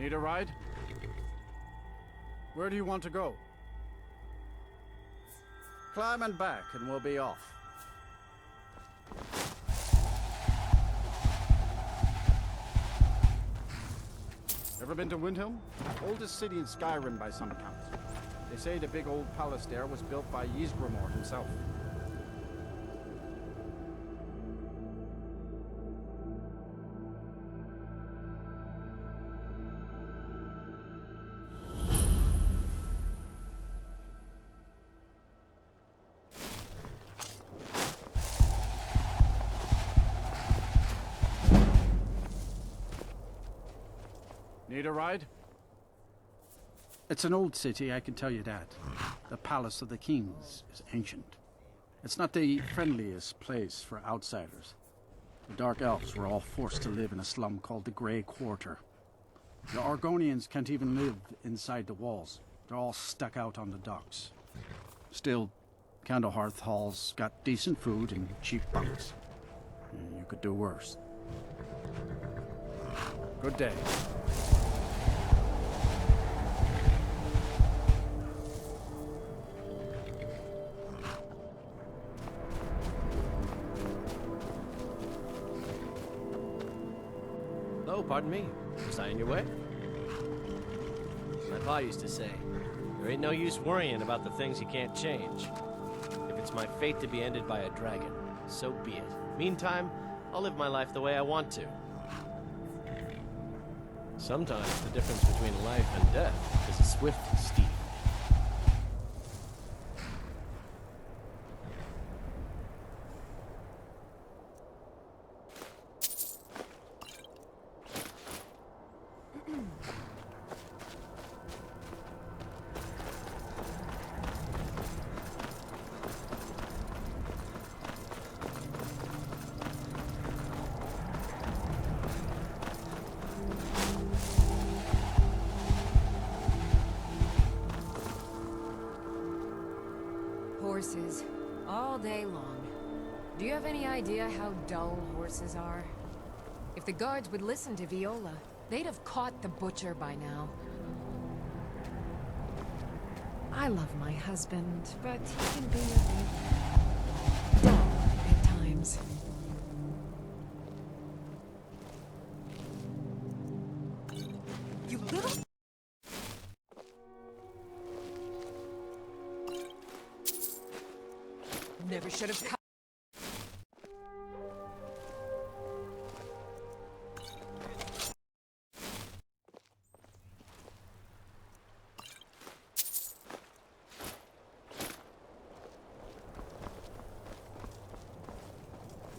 Need a ride? Where do you want to go? Climb and back and we'll be off. Ever been to Windhelm? Oldest city in Skyrim by some accounts. They say the big old palace there was built by Ysgramor himself. Need a ride? It's an old city, I can tell you that. The Palace of the Kings is ancient. It's not the friendliest place for outsiders. The Dark Elves were all forced to live in a slum called the Grey Quarter. The Argonians can't even live inside the walls. They're all stuck out on the docks. Still, Candlehearth Hall's got decent food and cheap bunks. You could do worse. Good day. Oh, pardon me. Was I in your way? My pa used to say, there ain't no use worrying about the things you can't change. If it's my fate to be ended by a dragon, so be it. Meantime, I'll live my life the way I want to. Sometimes the difference between life and death is a swift steep. Horses, all day long. Do you have any idea how dull horses are? If the guards would listen to Viola, they'd have caught the butcher by now. I love my husband, but he can be a bit dull at times. You little... Never should have come.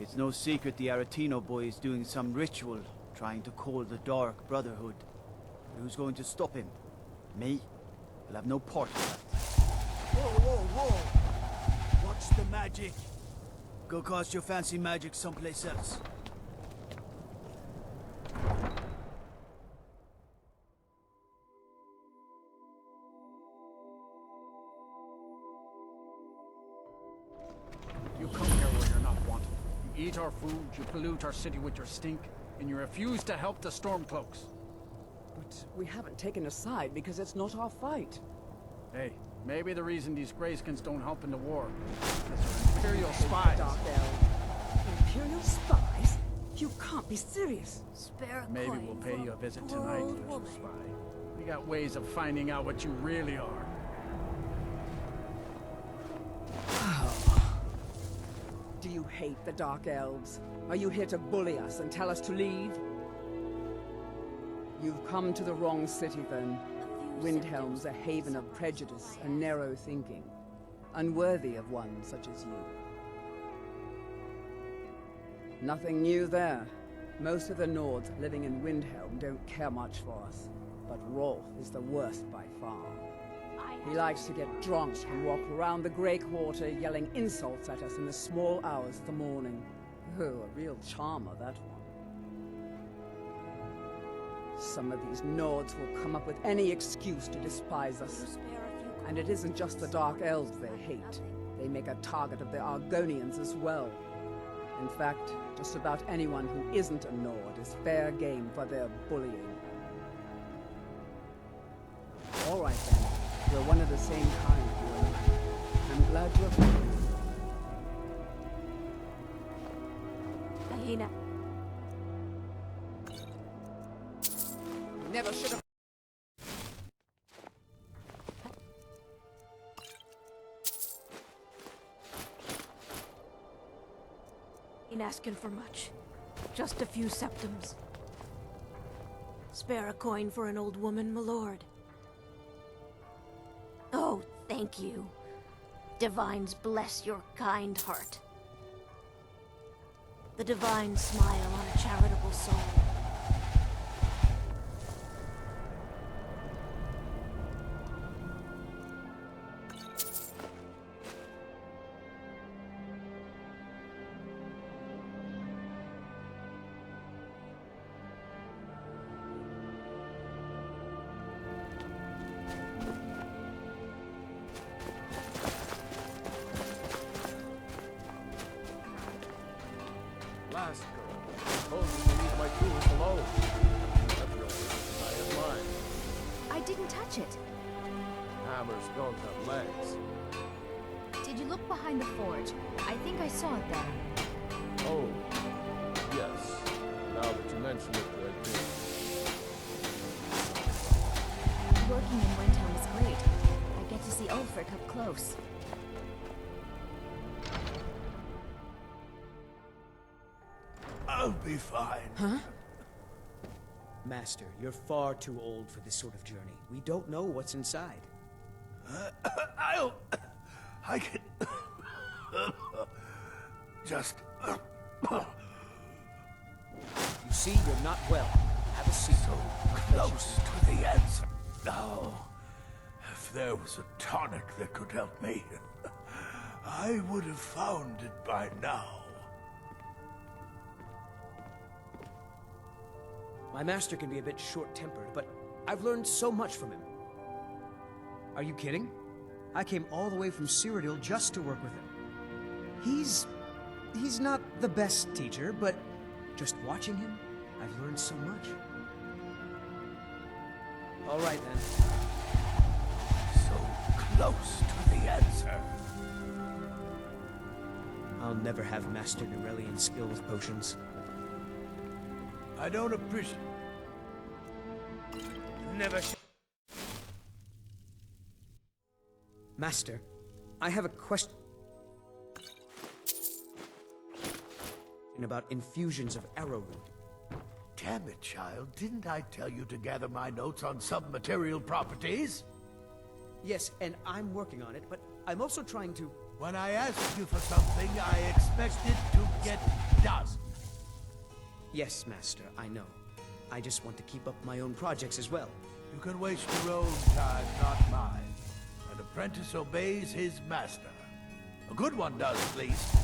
It's no secret the Aretino boy is doing some ritual, trying to call the Dark Brotherhood. But who's going to stop him? Me? I'll have no part in that. Whoa, whoa, whoa! Watch the magic. Go cast your fancy magic someplace else. You come here where you're not wanted. You eat our food, you pollute our city with your stink, and you refuse to help the Stormcloaks. But we haven't taken a side because it's not our fight. Hey, maybe the reason these Greyskins don't help in the war is they're Imperial spies. Dark Elf. Imperial spies? You can't be serious. Spare a Maybe coin we'll pay for you a visit poor tonight, old little woman. spy. We got ways of finding out what you really are. Do you hate the Dark Elves? Are you here to bully us and tell us to leave? You've come to the wrong city, then. Windhelm's a haven of prejudice and narrow thinking, unworthy of one such as you. Nothing new there. Most of the Nords living in Windhelm don't care much for us, but Rolf is the worst by far. He likes to get drunk and walk around the Grey Quarter yelling insults at us in the small hours of the morning. Oh, a real charmer, that one. Some of these Nords will come up with any excuse to despise us. And it isn't just the Dark Elves they hate. They make a target of the Argonians as well. In fact, just about anyone who isn't a Nord is fair game for their bullying. All right then. We're one of the same kind, Will. I'm glad you have... Ahina. Never should have... Ain't asking for much. Just a few septims. Spare a coin for an old woman, my lord. Oh, thank you. Divines bless your kind heart. The divines smile on a charitable soul. I didn't touch it. Hammers don't have legs. Did you look behind the forge? I think I saw it there. Oh, yes. Now that you mention it, I do. Working in Windhelm is great. I get to see Ulfric up close. I'll be fine. Huh? Master, you're far too old for this sort of journey. We don't know what's inside. I can... just... You see, you're not well. Have a seat. so close to the answer. Now, if there was a tonic that could help me, I would have found it by now. My master can be a bit short-tempered, but I've learned so much from him. Are you kidding? I came all the way from Cyrodiil just to work with him. He's not the best teacher, but just watching him, I've learned so much. All right, then. So close to the answer. I'll never have Master Nurelian skill with potions. I don't appreciate... Never Master, I have a question about infusions of arrowroot. Damn it, child. Didn't I tell you to gather my notes on sub-material properties? Yes, and I'm working on it, but I'm also trying to... When I ask you for something, I expect it to get done. Yes, Master, I know. I just want to keep up my own projects as well. You can waste your own time, not mine. An apprentice obeys his master. A good one does, at least.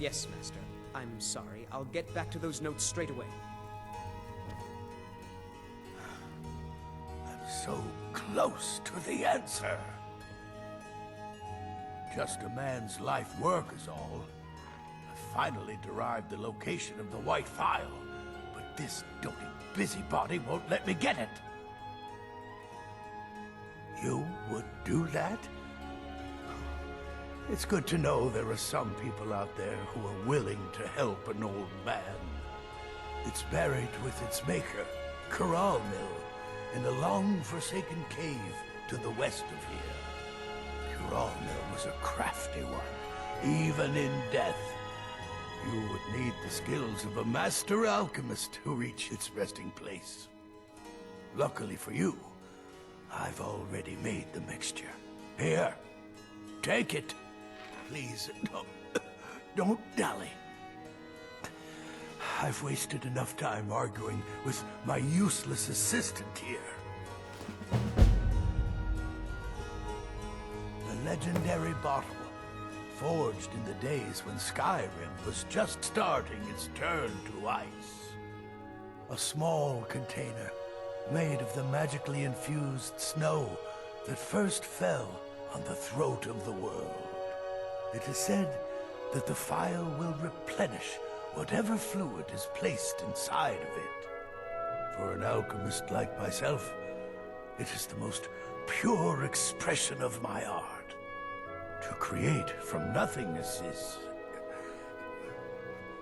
Yes, Master. I'm sorry. I'll get back to those notes straight away. I'm so close to the answer. Just a man's life work is all. I finally derived the location of the White Phial, but this doting busybody won't let me get it. You would do that? It's good to know there are some people out there who are willing to help an old man. It's buried with its maker, Corral Mill, in a long-forsaken cave to the west of here. Corral Mill was a crafty one, even in death. You would need the skills of a master alchemist to reach its resting place. Luckily for you, I've already made the mixture. Here, take it. Please, don't dally. I've wasted enough time arguing with my useless assistant here. The legendary bottle, forged in the days when Skyrim was just starting its turn to ice. A small container made of the magically infused snow that first fell on the throat of the world. It is said that the phial will replenish whatever fluid is placed inside of it. For an alchemist like myself, It is the most pure expression of my art. To create from nothingness is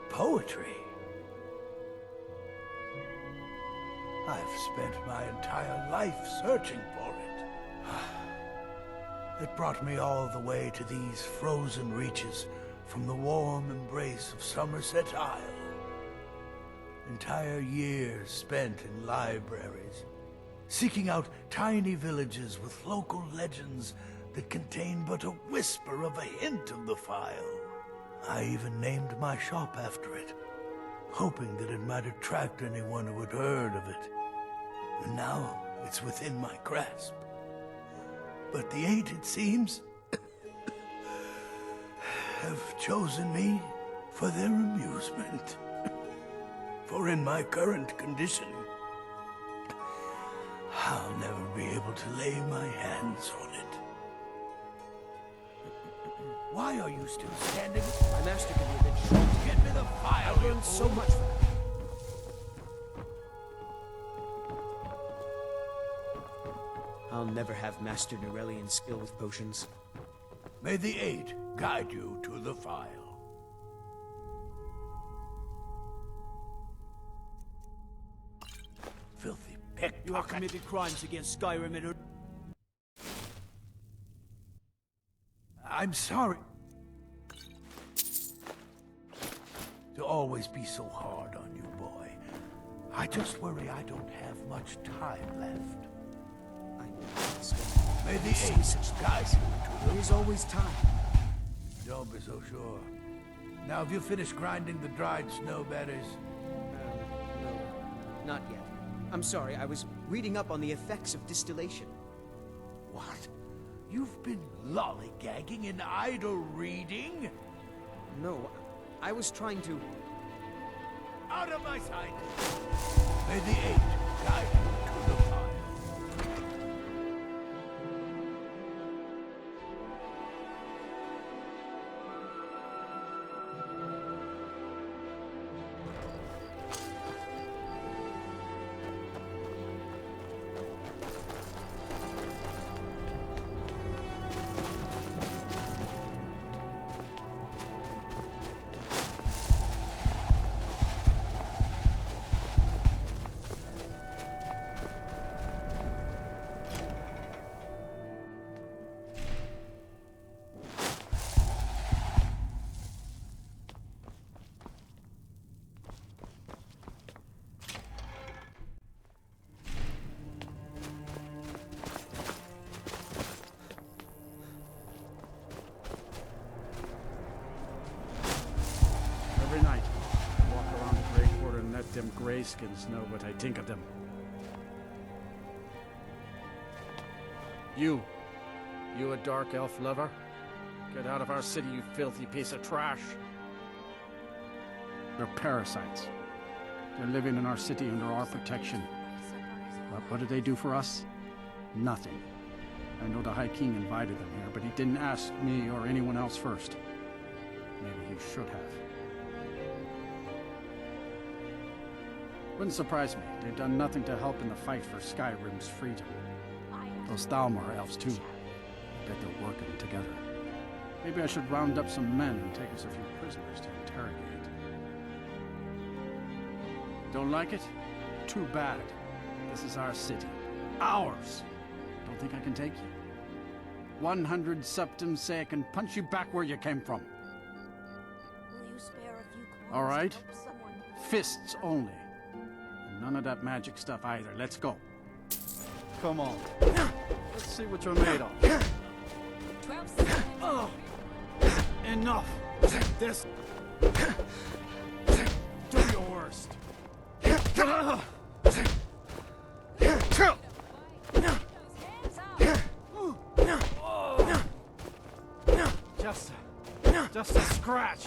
poetry. I've spent my entire life searching for it. It brought me all the way to these frozen reaches from the warm embrace of Somerset Isle. Entire years spent in libraries, seeking out tiny villages with local legends that contain but a whisper of a hint of the Phial. I even named my shop after it, hoping that it might attract anyone who had heard of it. And now it's within my grasp. But the Eight, it seems, have chosen me for their amusement. For in my current condition, I'll never be able to lay my hands on it. Why are you still standing? My master can be a bit short. Get me the Phial. I've learned so much from him. I'll never have mastered Norellian skill with potions. May the Eight guide you to the Phial. Filthy pickpocket. You have committed crimes against Skyrim and her... I'm sorry to always be so hard on you, boy. I just worry I don't have much time left. I know this. May the Eight guide you to There is always time. Don't be so sure. Now, have you finished grinding the dried snow berries? No, not yet. I'm sorry, I was reading up on the effects of distillation. What? You've been lollygagging in idle reading? No, I was trying to... Out of my sight! May the Eight guide you to the Phial. Every night, I walk around the Grey Quarter and let them greyskins know what I think of them. You a dark elf lover? Get out of our city, you filthy piece of trash. They're parasites. They're living in our city under our protection. But what did they do for us? Nothing. I know the High King invited them here, but he didn't ask me or anyone else first. Maybe he should have. Wouldn't surprise me. They've done nothing to help in the fight for Skyrim's freedom. Those Thalmor elves, too. I bet they're working together. Maybe I should round up some men and take us a few prisoners to interrogate. Don't like it? Too bad. This is our city. Ours! Don't think I can take you? 100 septums say I can punch you back where you came from. Will you spare a few coins All right. to help someone? Fists only. And none of that magic stuff either. Let's go. Come on. Let's see what you're made of. 12 seconds. Oh. Enough. This. Do your worst. Just a scratch.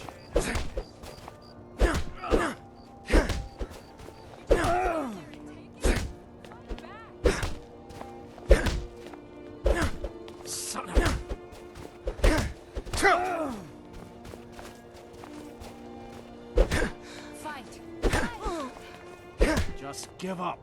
Son of a... Fight. Just give up.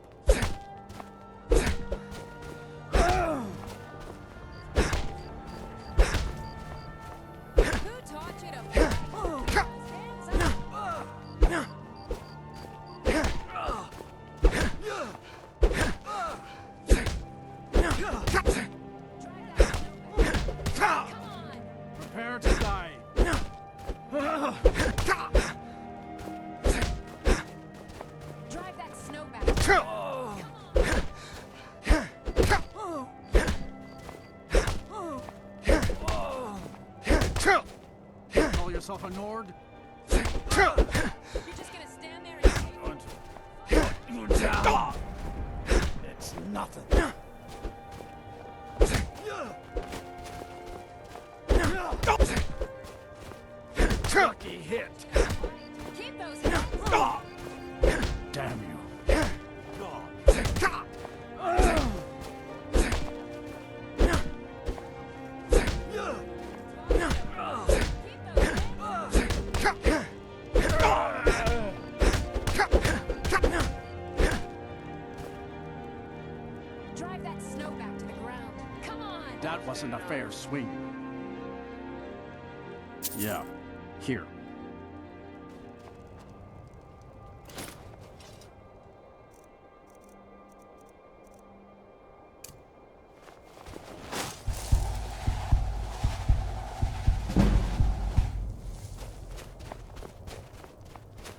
Drive that snow back. Call yourself a Nord? You're just gonna stand there and It's nothing. Lucky hit. keep those hands. Damn you. Drive that snow back to the ground. Come on. That wasn't a fair swing. Yeah, here.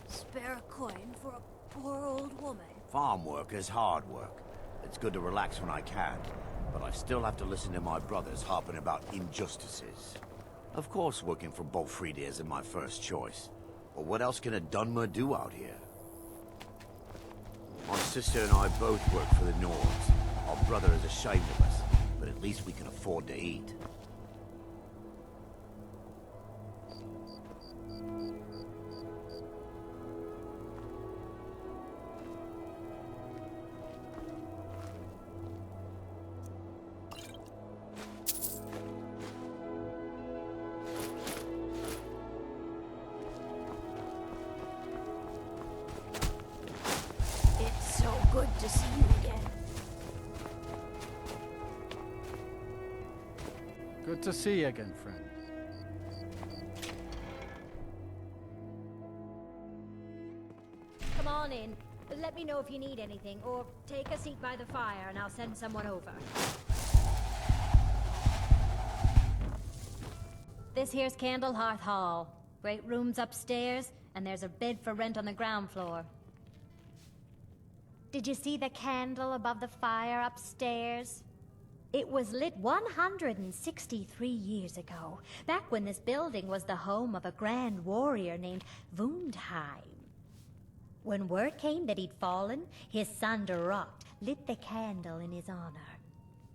Spare a coin for a poor old woman. Farm work is hard work. It's good to relax when I can, but I still have to listen to my brothers harping about injustices. Of course working for Bolfrida isn't my first choice, but what else can a Dunmer do out here? My sister and I both work for the Nords. Our brother is ashamed of us, but at least we can afford to eat. It's so good to see you again. Good to see you again, friend. Come on in. Let me know if you need anything, or take a seat by the fire and I'll send someone over. This here's Candlehearth Hall. Great rooms upstairs, and there's a bed for rent on the ground floor. Did you see the candle above the fire upstairs? It was lit 163 years ago, back when this building was the home of a grand warrior named Windhelm. When word came that he'd fallen, his son Durot lit the candle in his honor.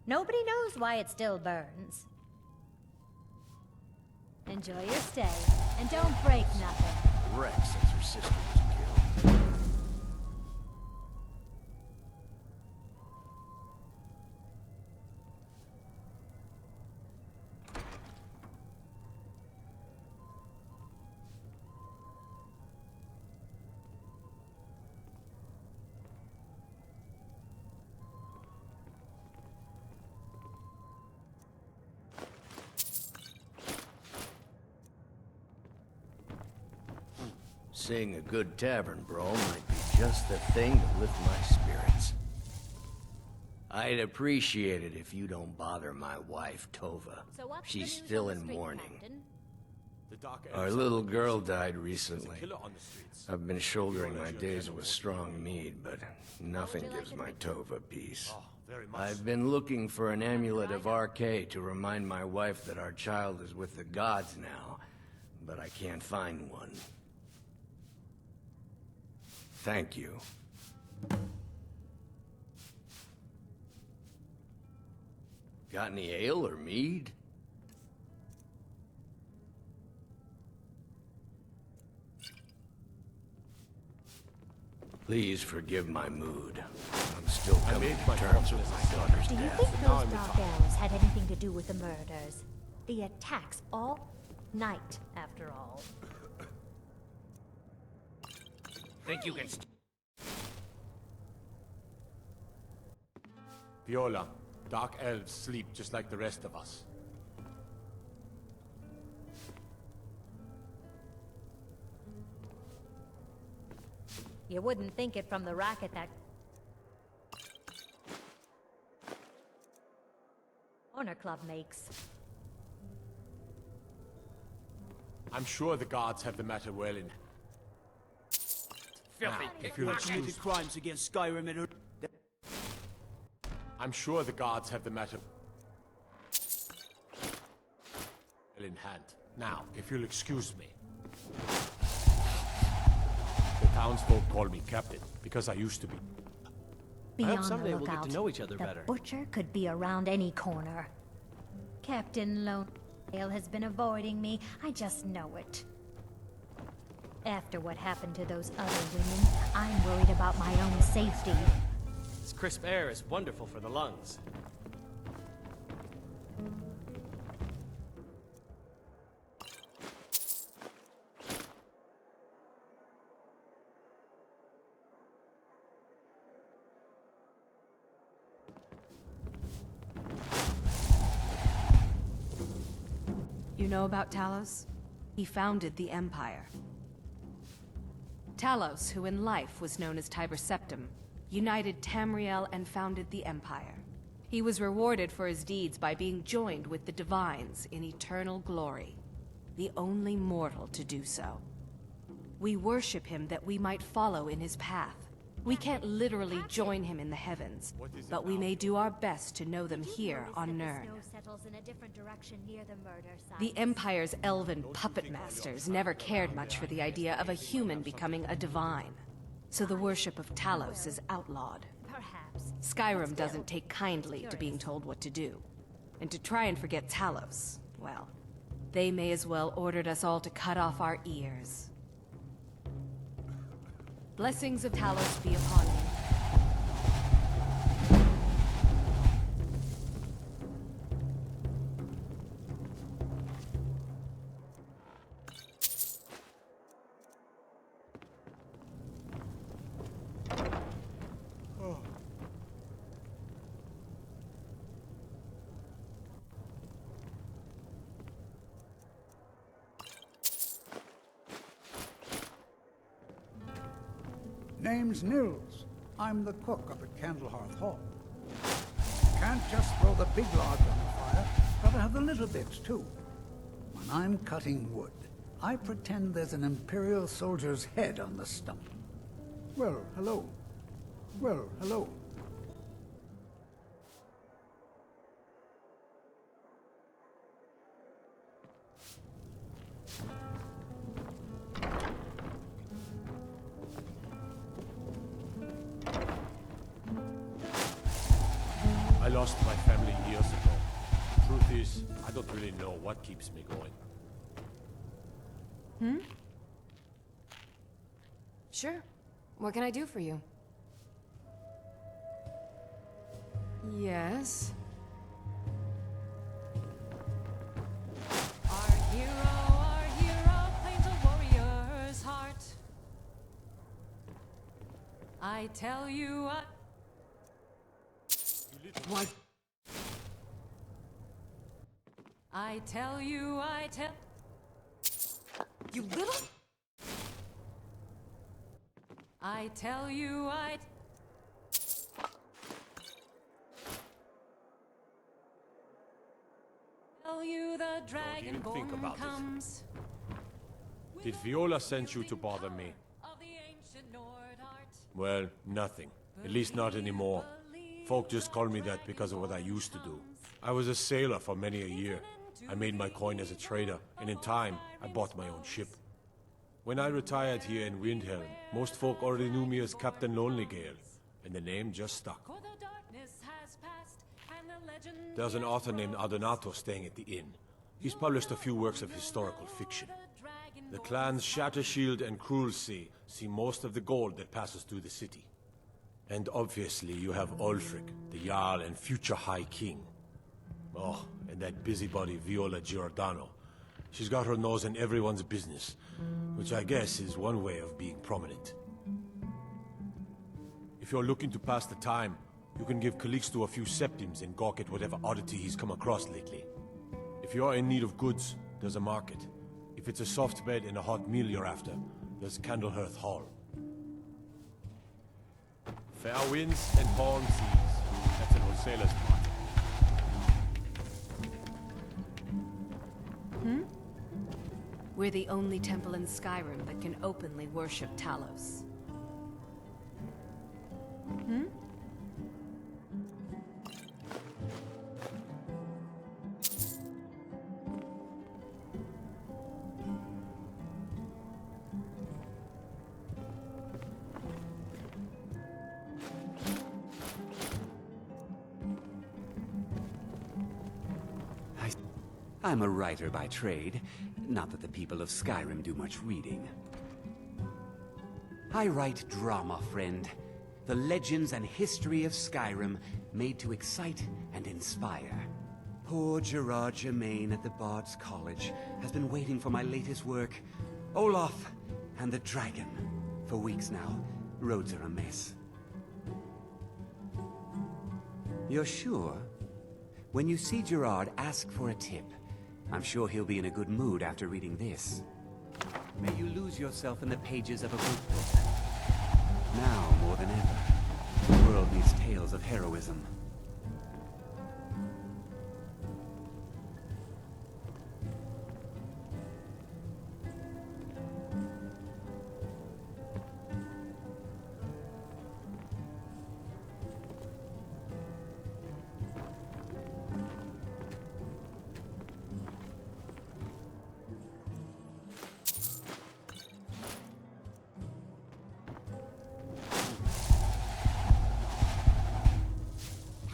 Nobody knows why it still burns. Enjoy your stay, and don't break nothing. Rex since her sister was killed. Seeing a good tavern brawl might be just the thing to lift my spirits. I'd appreciate it if you don't bother my wife, Tova. So what's the She's news still on in the street, mourning. Captain? Our little girl died recently. I've been shouldering my days with strong mead, but nothing gives my Tova peace. I've been looking for an amulet of RK to remind my wife that our child is with the gods now, but I can't find one. Thank you. Got any ale or mead? Please forgive my mood. I'm still coming to terms with my daughter's Do you death. think those Dark Elves had anything to do with the murders? The attacks all night, after all. Think you can Viola, Dark Elves sleep just like the rest of us. You wouldn't think it from the racket that Corner Club makes. I'm sure the guards have the matter well in... Filthy if you'll excuse... committed crimes against Skyrim and... I'm sure the guards have the matter... well in hand. Now, if you'll excuse me. The townsfolk call me captain, because I used to be. I hope Be on someday the we'll get lookout. to know each other The better. butcher could be around any corner. Captain Lonely-Gale has been avoiding me. I just know it. After what happened to those other women, I'm worried about my own safety. This crisp air is wonderful for the lungs. You know about Talos? He founded the Empire. Talos, who in life was known as Tiber Septim, united Tamriel and founded the Empire. He was rewarded for his deeds by being joined with the Divines in eternal glory, the only mortal to do so. We worship him that we might follow in his path. We can't literally join him in the heavens, but we may do our best to know them here on Nirn. The Empire's elven puppet masters never cared much for the idea of a human becoming a divine, so the worship of Talos is outlawed. Skyrim doesn't take kindly to being told what to do, and to try and forget Talos, well, they may as well ordered us all to cut off our ears. Blessings of Talos be upon you. Name's Nils. I'm the cook up at Candlehearth Hall. Can't just throw the big logs on the fire, gotta have the little bits too. When I'm cutting wood, I pretend there's an Imperial soldier's head on the stump. Well, hello. Well, hello. I lost my family years ago. Truth is, I don't really know what keeps me going. Sure. What can I do for you? Yes. Our hero claims a warrior's heart. I tell you what. What? I tell you, you little. I tell you, tell you the Dragonborn comes. Did Viola send you to bother me? Well, nothing. At least not anymore. Folk just call me that because of what I used to do. I was a sailor for many a year. I made my coin as a trader, and in time, I bought my own ship. When I retired here in Windhelm, most folk already knew me as Captain Lonely-Gale, and the name just stuck. There's an author named Adonato staying at the inn. He's published a few works of historical fiction. The clans Shatter-Shield and Cruel-Sea see most of the gold that passes through the city. And obviously you have Ulfric, the Jarl and future High King. Oh, and that busybody Violo Giordano. She's got her nose in everyone's business, which I guess is one way of being prominent. If you're looking to pass the time, you can give Calixto a few septims and gawk at whatever oddity he's come across lately. If you're in need of goods, there's a market. If it's a soft bed and a hot meal you're after, there's Candlehearth Hall. Fair winds and calm seas. That's an wholesaler's market. We're the only temple in Skyrim that can openly worship Talos. Hmm? I'm a writer by trade. Not that the people of Skyrim do much reading. I write drama, friend. The legends and history of Skyrim, made to excite and inspire. Poor Gerard Germain at the Bard's College has been waiting for my latest work, Olaf and the Dragon. For weeks now, roads are a mess. You're sure? When you see Gerard, ask for a tip. I'm sure he'll be in a good mood after reading this. May you lose yourself in the pages of a good book. Now, more than ever, the world needs tales of heroism.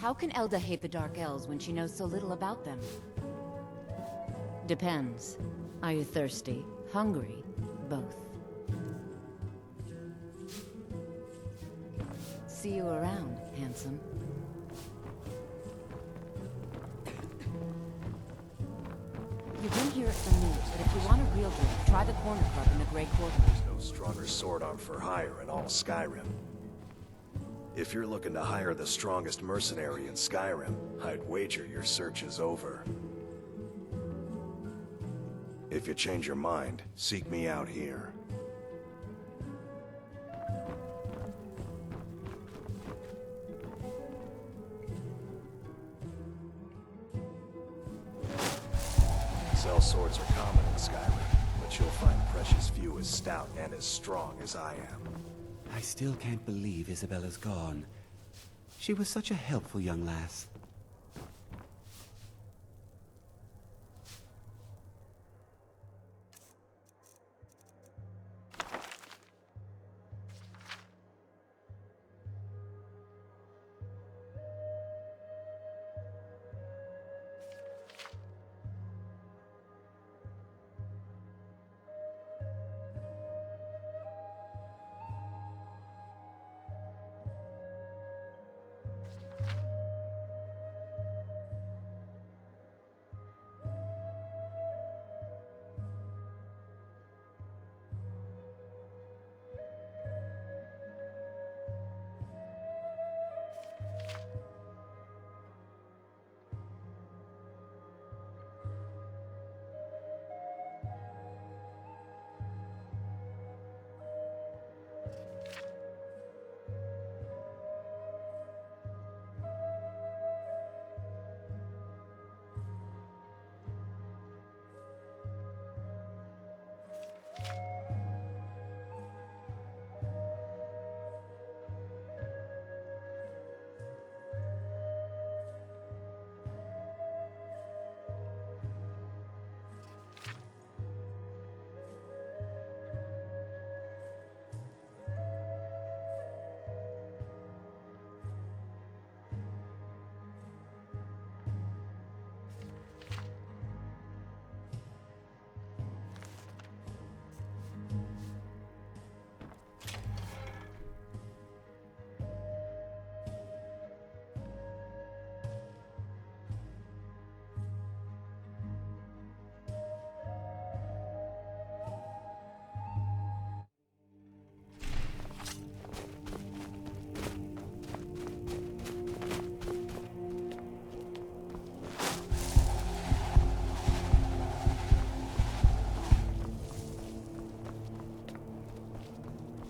How can Elda hate the Dark Elves when she knows so little about them? Depends. Are you thirsty? Hungry? Both. See you around, handsome. You didn't hear it from me, but if you want a real drink, try the Corner Club in the Grey Quarter. There's no stronger sword arm for hire in all Skyrim. If you're looking to hire the strongest mercenary in Skyrim, I'd wager your search is over. If you change your mind, seek me out here. Sell swords are common in Skyrim, but you'll find precious few as stout and as strong as I am. I still can't believe Isabella's gone. She was such a helpful young lass.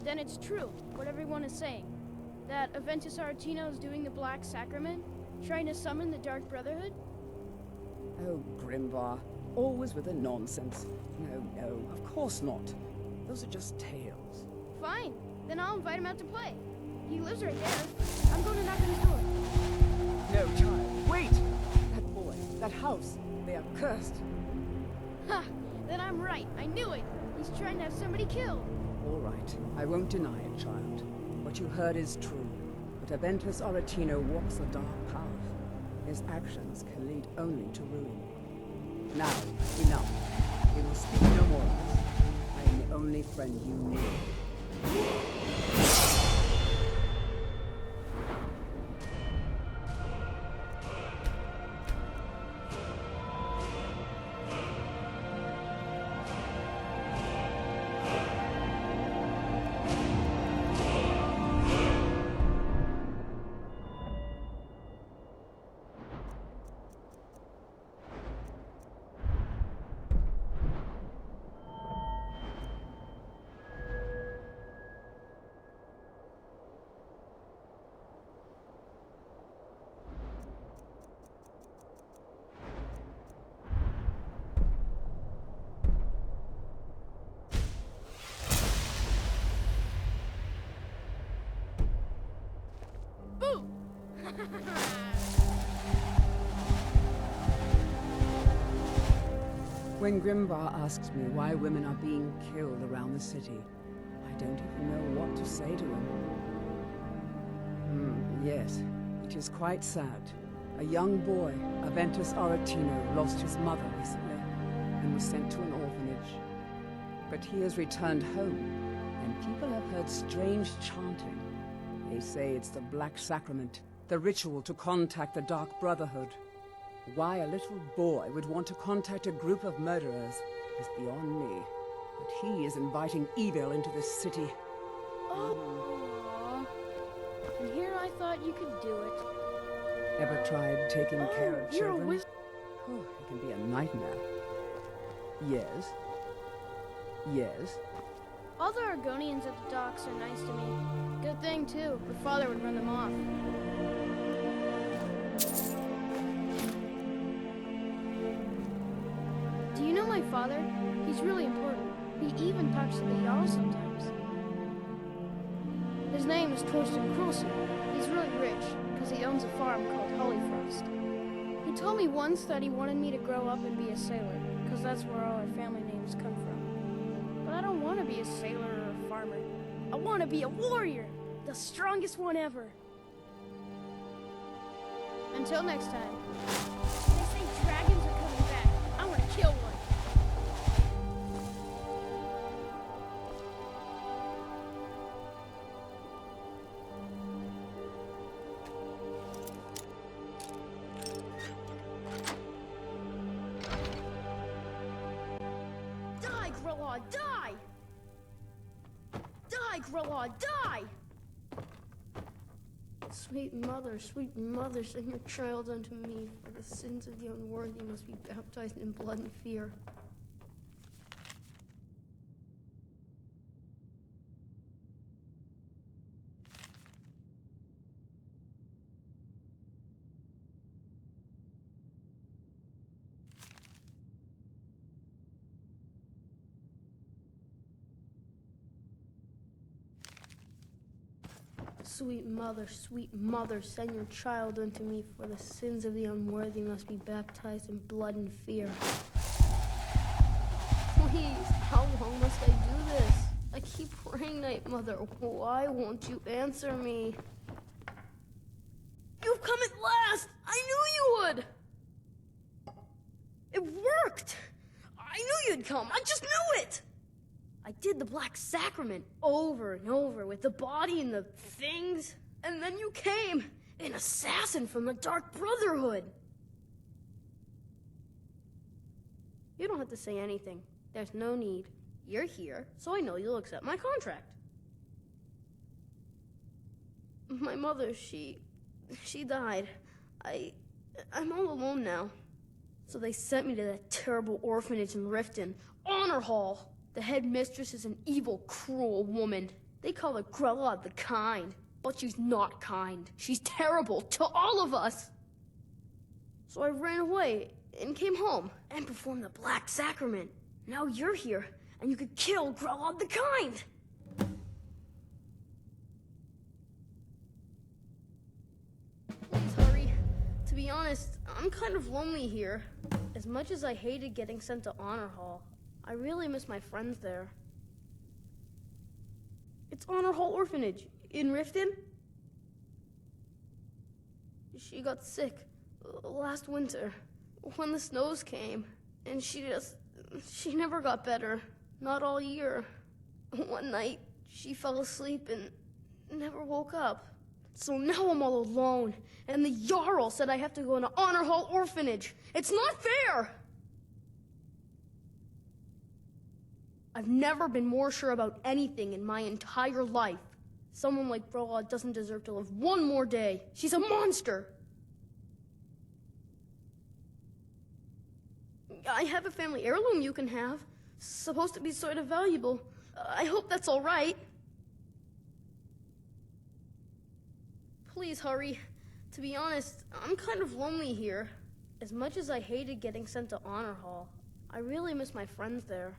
Then it's true, what everyone is saying. That Aventus Aretino is doing the Black Sacrament, trying to summon the Dark Brotherhood? Oh, Grimvar. Always with the nonsense. No, No, of course not. Those are just tales. Fine. Then I'll invite him out to play. He lives right there. I'm going to knock on his door. No, child, wait! That boy, that house, they are cursed. Ha! Then I'm right. I knew it. He's trying to have somebody killed. All right, I won't deny it, child. What you heard is true. But Aventus Aretino walks a dark path. His actions can lead only to ruin. Now, enough. We will speak no more of this. I am the only friend you need. When Grimvar asks me why women are being killed around the city, I don't even know what to say to him. Yes, it is quite sad. A young boy, Aventus Aretino, lost his mother recently and was sent to an orphanage. But he has returned home, and people have heard strange chanting. They say it's the Black Sacrament, the ritual to contact the Dark Brotherhood. Why a little boy would want to contact a group of murderers is beyond me. But he is inviting evil into this city. Oh, and here I thought you could do it. Ever tried taking care of you're children? a wiz- It can be a nightmare. Yes. Yes. All the Argonians at the docks are nice to me. Good thing, too. Her father would run them off. Do you know my father? He's really important. He even talks to the Jarl sometimes. His name is Torbjorn Cruel-Sea. He's really rich, because he owns a farm called Holyfrost. He told me once that he wanted me to grow up and be a sailor, because that's where all our family names come from. But I don't want to be a sailor or a farmer. I want to be a warrior! The strongest one ever! Until next time. They say dragons are coming back. I want to kill one. Die, Grilla, die! Die, Grilla, die! Sweet mother, send your child unto me, for the sins of the unworthy must be baptized in blood and fear. Sweet mother, send your child unto me, for the sins of the unworthy must be baptized in blood and fear. Please, how long must I do this? I keep praying, Night Mother. Why won't you answer me? You've come at last! I knew you would! It worked! I knew you'd come! I just knew it! I did the Black Sacrament over and over with the body and the things. And then you came, an assassin from the Dark Brotherhood. You don't have to say anything. There's no need. You're here, so I know you'll accept my contract. My mother, she died. I'm all alone now. So they sent me to that terrible orphanage in Riften, Honor Hall. The headmistress is an evil, cruel woman. They call her Grella the Kind, but she's not kind. She's terrible to all of us. So I ran away and came home and performed the Black Sacrament. Now you're here, and you could kill Grelod the Kind! Please hurry. To be honest, I'm kind of lonely here. As much as I hated getting sent to Honor Hall, I really miss my friends there. It's Honor Hall Orphanage in Riften. She got sick last winter when the snows came, and she never got better. Not all year. One night, she fell asleep and never woke up. So now I'm all alone, and the Jarl said I have to go into Honor Hall Orphanage. It's not fair! I've never been more sure about anything in my entire life. Someone like Grelod doesn't deserve to live one more day. She's a monster! I have a family heirloom you can have. Supposed to be sort of valuable. I hope that's all right. Please hurry. To be honest, I'm kind of lonely here. As much as I hated getting sent to Honor Hall, I really miss my friends there.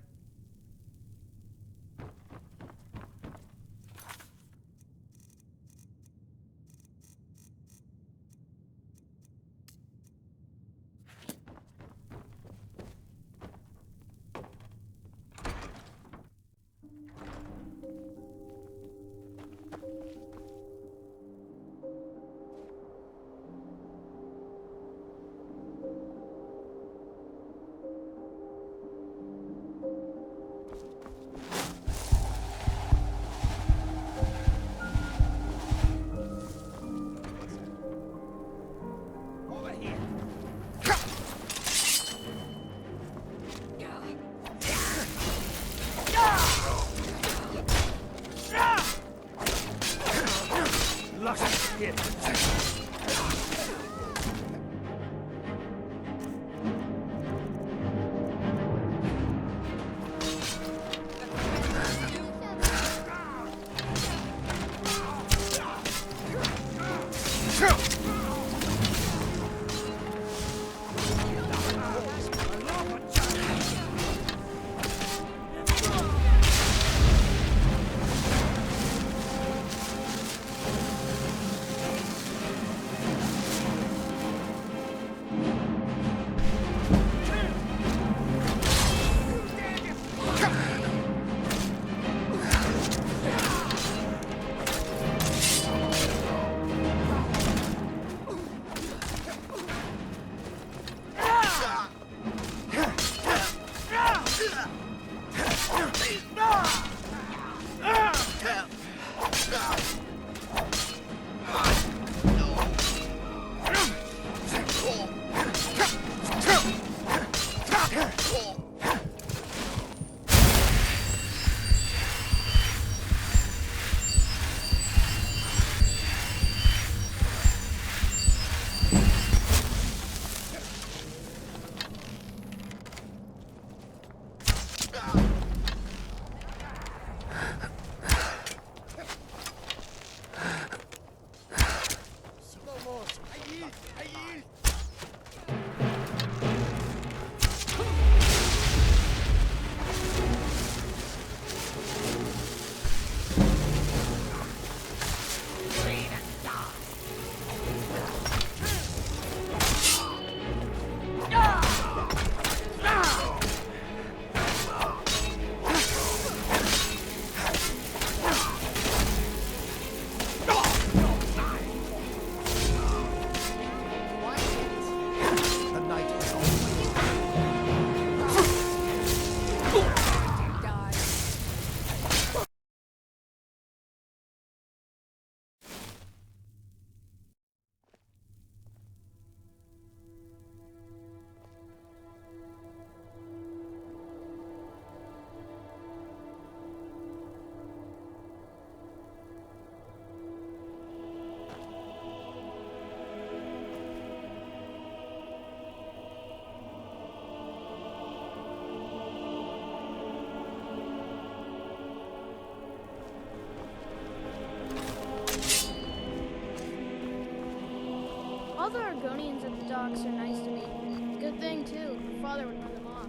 All the Argonians at the docks are nice to me. Good thing, too. Father would run them off.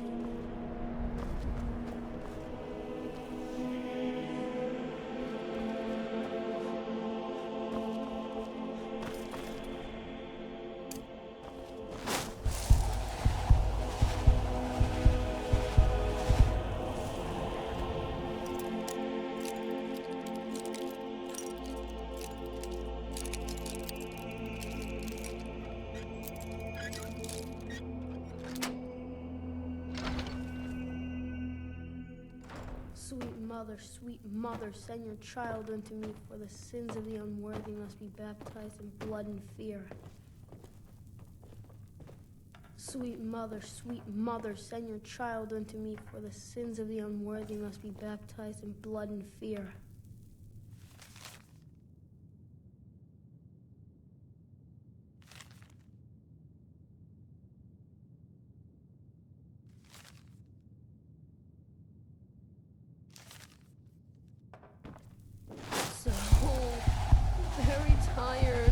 sweet mother, send your child unto me, for the sins of the unworthy must be baptized in blood and fear. Sweet mother, send your child unto me, for the sins of the unworthy must be baptized in blood and fear. So very tired.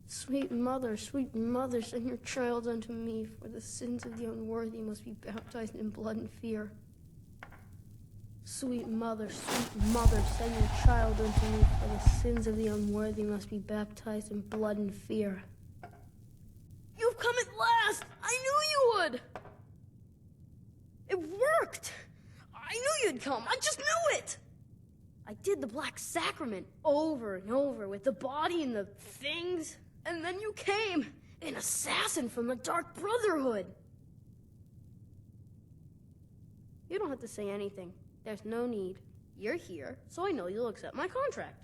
Sweet mother, send your child unto me, for the sins of the unworthy must be baptized in blood and fear. Sweet mother, send your child unto me, for the sins of the unworthy must be baptized in blood and fear. You've come at last! I knew you would! It worked! I knew you'd come, I just knew it! I did the Black Sacrament over and over with the body and the things. And then you came, an assassin from the Dark Brotherhood. You don't have to say anything. There's no need. You're here, so I know you'll accept my contract.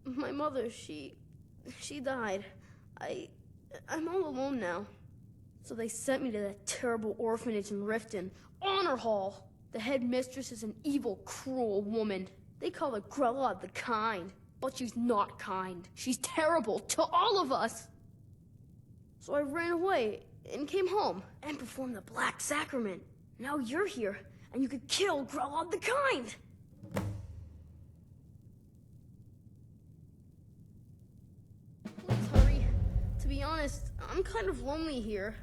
My mother, she died. I'm all alone now. So they sent me to that terrible orphanage in Riften, Honor Hall. The headmistress is an evil, cruel woman. They call her Grella the Kind. But she's not kind. She's terrible to all of us. So I ran away and came home and performed the Black Sacrament. Now you're here, and you could kill Grella the Kind. Please hurry. To be honest, I'm kind of lonely here.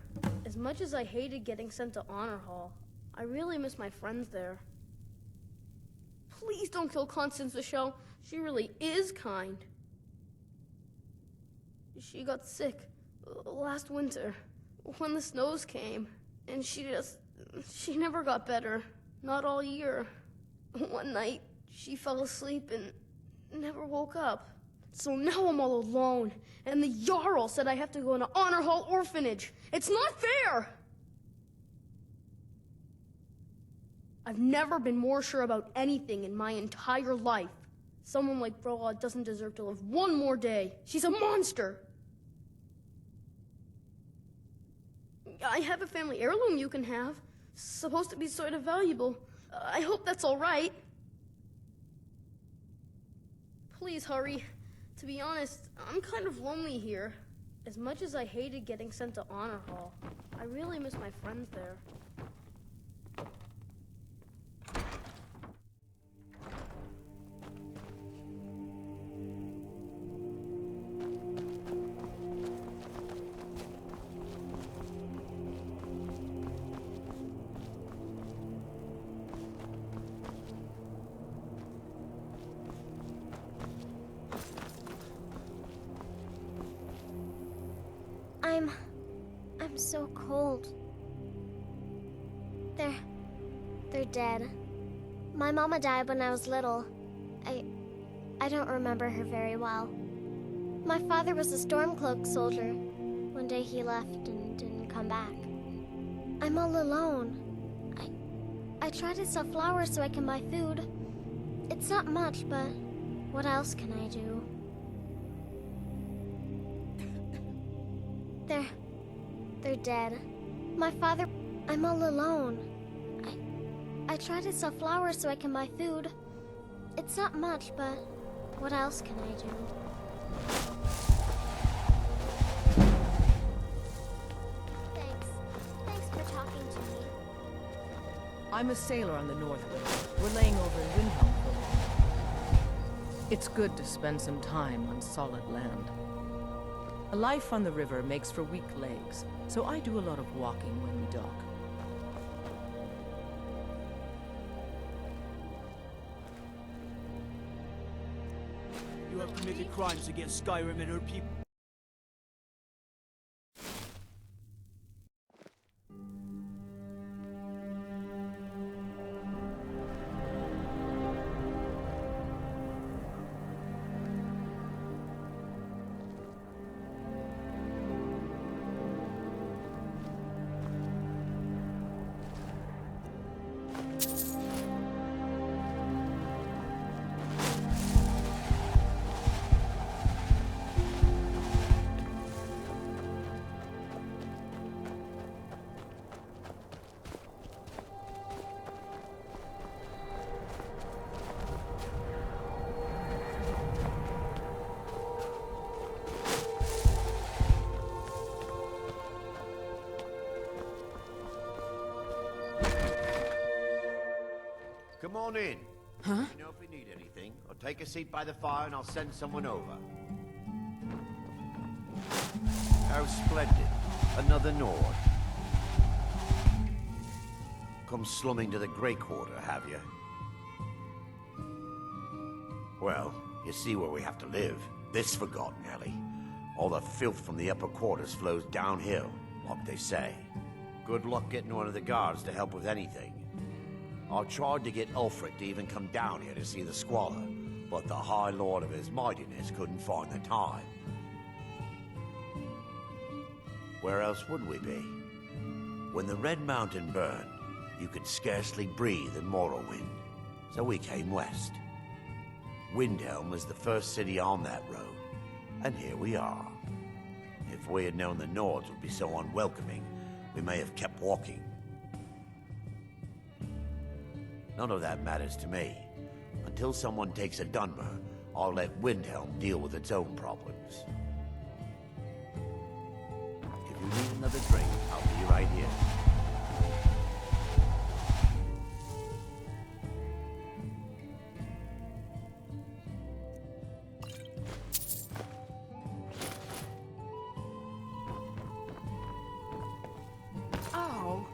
As much as I hated getting sent to Honor Hall, I really miss my friends there. Please don't kill Constance the Shell. She really is kind. She got sick last winter when the snows came, and she never got better, not all year. One night, she fell asleep and never woke up. So now I'm all alone, and the Jarl said I have to go into Honor Hall Orphanage. It's not fair! I've never been more sure about anything in my entire life. Someone like Brola doesn't deserve to live one more day. She's a monster! I have a family heirloom you can have. Supposed to be sort of valuable. I hope that's all right. Please hurry. To be honest, I'm kind of lonely here. As much as I hated getting sent to Honor Hall, I really miss my friends there. I'm so cold. They're dead. My mama died when I was little. I don't remember her very well. My father was a Stormcloak soldier. One day he left and didn't come back. I'm all alone. I try to sell flowers so I can buy food. It's not much, but what else can I do? They're dead. My father... I'm all alone. I try to sell flowers so I can buy food. It's not much, but what else can I do? Thanks for talking to me. I'm a sailor on the North Wind. We're laying over in Windhelm for a while. It's good to spend some time on solid land. A life on the river makes for weak legs, so I do a lot of walking when we dock. You have committed crimes against Skyrim and her people. Come on in. Huh? Let me know if you need anything, or take a seat by the fire and I'll send someone over. How splendid. Another Nord. Come slumming to the Grey Quarter, have you? Well, you see where we have to live. This forgotten alley. All the filth from the upper quarters flows downhill, like they say. Good luck getting one of the guards to help with anything. I tried to get Ulfric to even come down here to see the squalor, but the High Lord of his mightiness couldn't find the time. Where else would we be? When the Red Mountain burned, you could scarcely breathe in Morrowind, so we came west. Windhelm was the first city on that road, and here we are. If we had known the Nords would be so unwelcoming, we may have kept walking. None of that matters to me. Until someone takes a Dunmer, I'll let Windhelm deal with its own problems. If you need another drink, I'll be right here. Oh.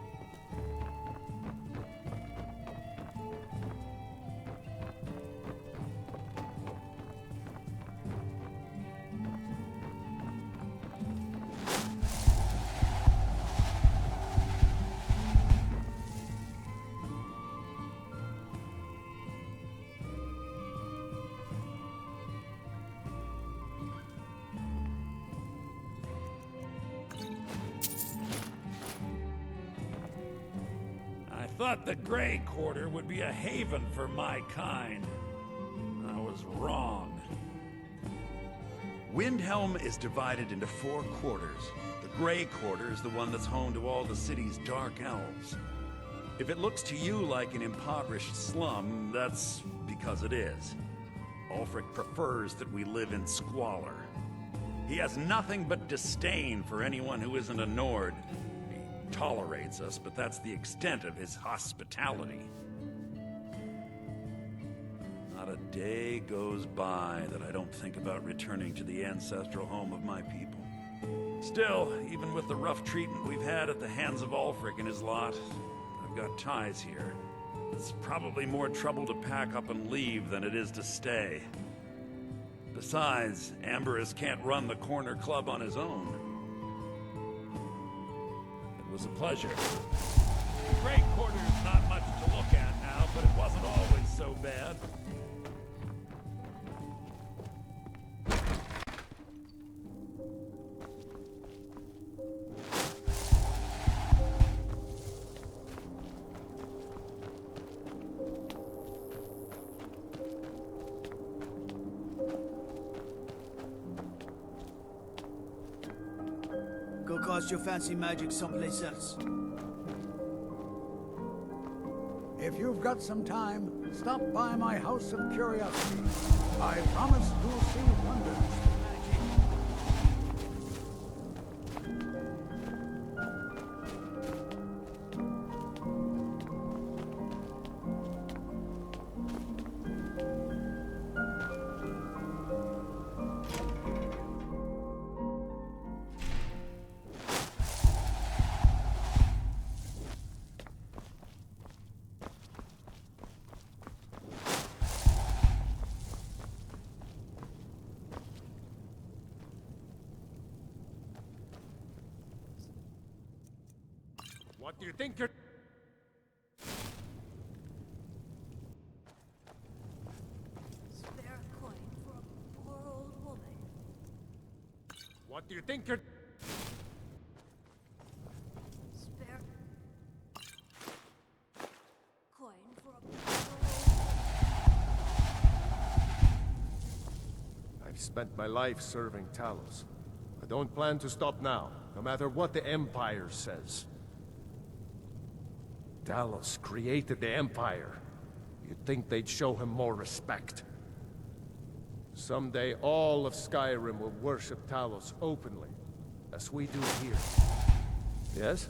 I thought the Grey Quarter would be a haven for my kind. I was wrong. Windhelm is divided into 4 quarters. The Grey Quarter is the one that's home to all the city's dark elves. If it looks to you like an impoverished slum, that's because it is. Ulfric prefers that we live in squalor. He has nothing but disdain for anyone who isn't a Nord. He tolerates us, but that's the extent of his hospitality. Not a day goes by that I don't think about returning to the ancestral home of my people. Still, even with the rough treatment we've had at the hands of Ulfric and his lot, I've got ties here. It's probably more trouble to pack up and leave than it is to stay. Besides, Ambarys can't run the corner club on his own. It was a pleasure. The Grey Quarter's not much to look at now, but it wasn't always so bad. Go cast your fancy magic someplace else. If you've got some time, stop by my House of Curiosity. I promise you'll see wonders. What do you think you're... Spare a coin for a poor old woman. What do you think you're... Spare coin for a poor I've spent my life serving Talos. I don't plan to stop now, no matter what the Empire says. Talos created the Empire. You'd think they'd show him more respect. Someday all of Skyrim will worship Talos openly, as we do here. Yes?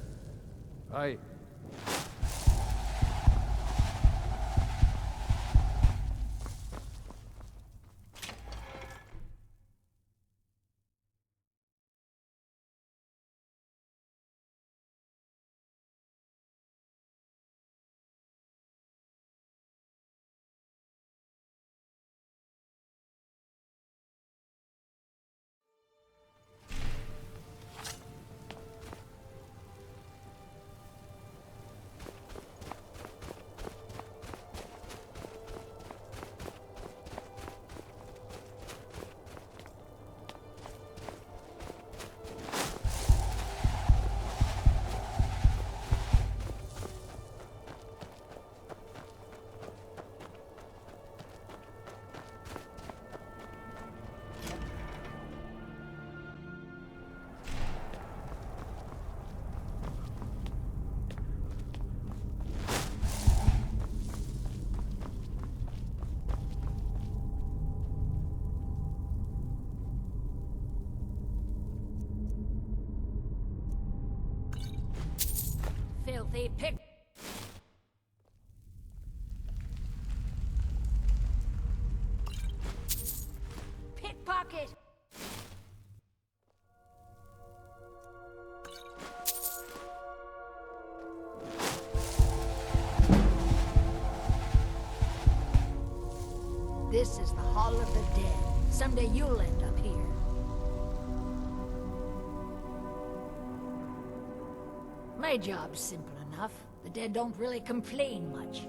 Pickpocket! This is the Hall of the Dead. Someday you'll end up here. My job's simple enough. The dead don't really complain much.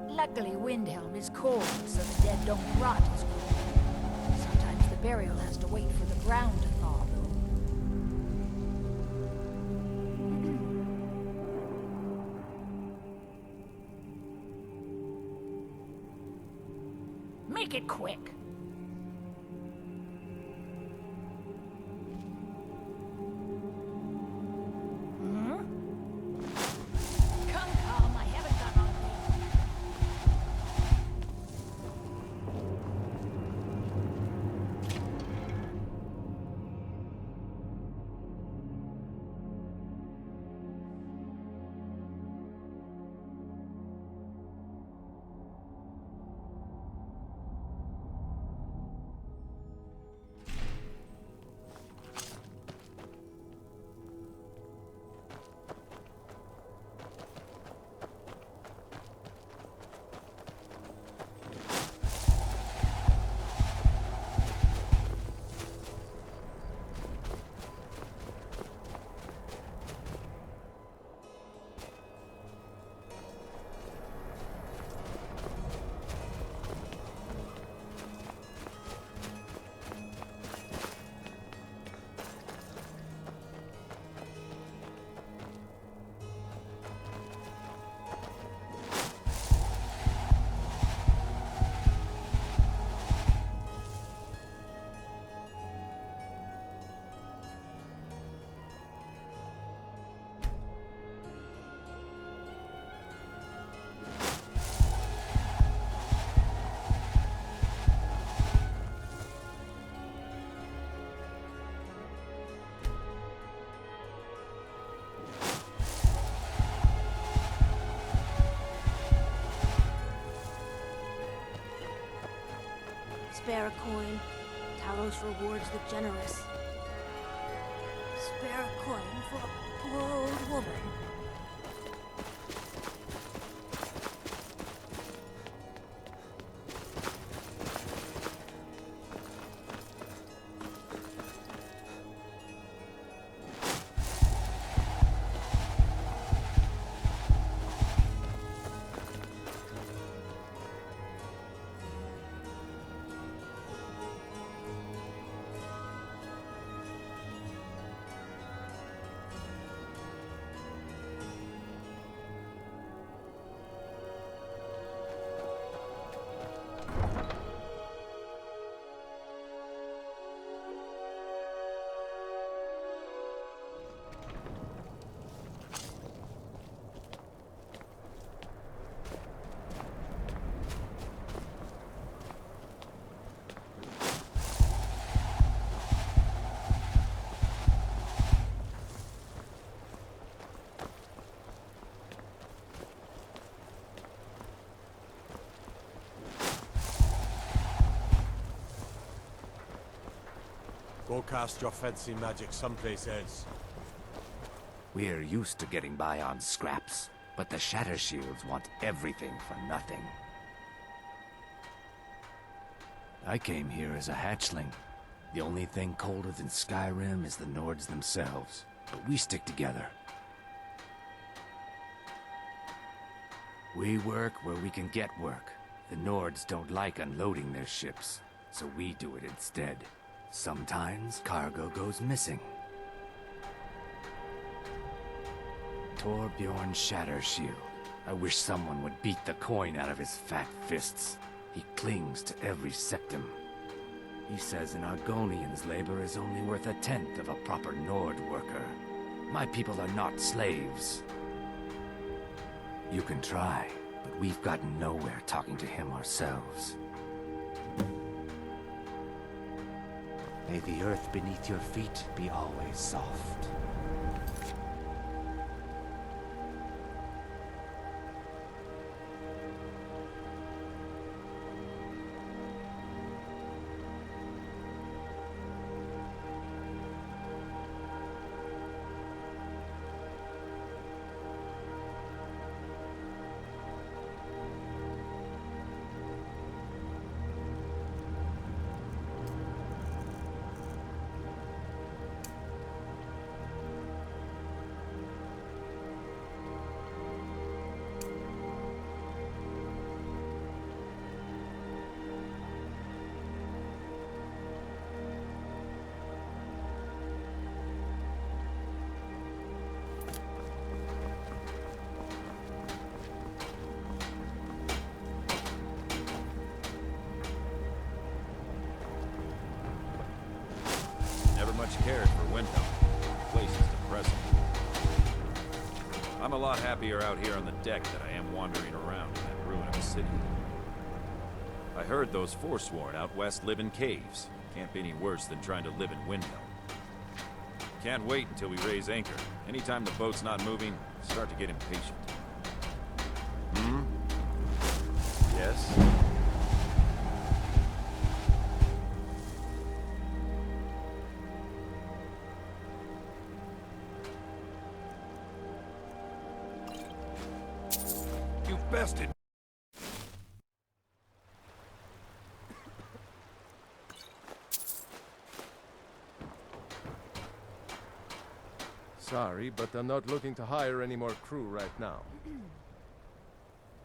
Luckily, Windhelm is cold, so the dead don't rot as quickly. Sometimes the burial has to wait for the ground to thaw, though. Make it quick. Spare a coin. Talos rewards the generous. Spare a coin for a poor old woman. Go cast your fancy magic someplace else. We're used to getting by on scraps, but the Shatter-Shields want everything for nothing. I came here as a hatchling. The only thing colder than Skyrim is the Nords themselves, but we stick together. We work where we can get work. The Nords don't like unloading their ships, so we do it instead. Sometimes cargo goes missing. Torbjorn Shatter-Shield. I wish someone would beat the coin out of his fat fists. He clings to every septum. He says an Argonian's labor is only worth a tenth of a proper Nord worker. My people are not slaves. You can try, but we've gotten nowhere talking to him ourselves. May the earth beneath your feet be always soft. lot happier out here on the deck than I am wandering around in that ruin of a city. I heard those Forsworn out west live in caves. Can't be any worse than trying to live in Windhelm. Can't wait until we raise anchor. Anytime the boat's not moving, I start to get impatient. Hmm? Yes? You bested. Sorry, but I'm not looking to hire any more crew right now.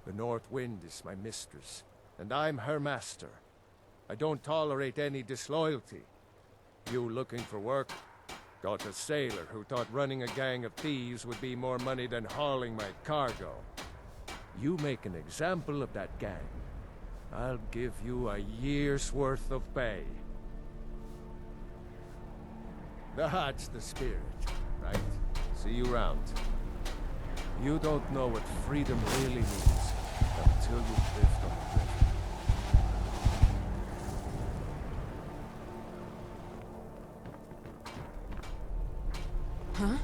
The North Wind is my mistress, and I'm her master. I don't tolerate any disloyalty. You looking for work? Got a sailor who thought running a gang of thieves would be more money than hauling my cargo. You make an example of that gang. I'll give you a year's worth of pay. That's the spirit, right? See you round. You don't know what freedom really means until you've lived on the river. Huh?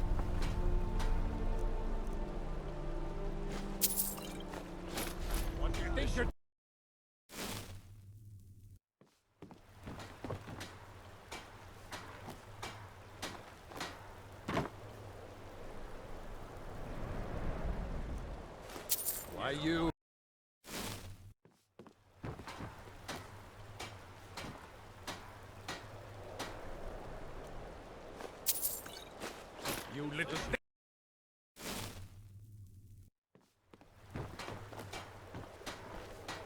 What do you think you're... Why you... You little...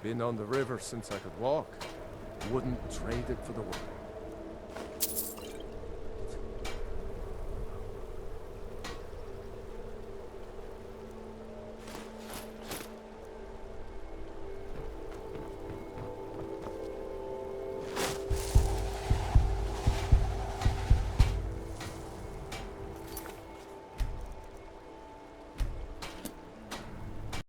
Been on the river since I could walk. Wouldn't trade it for the world.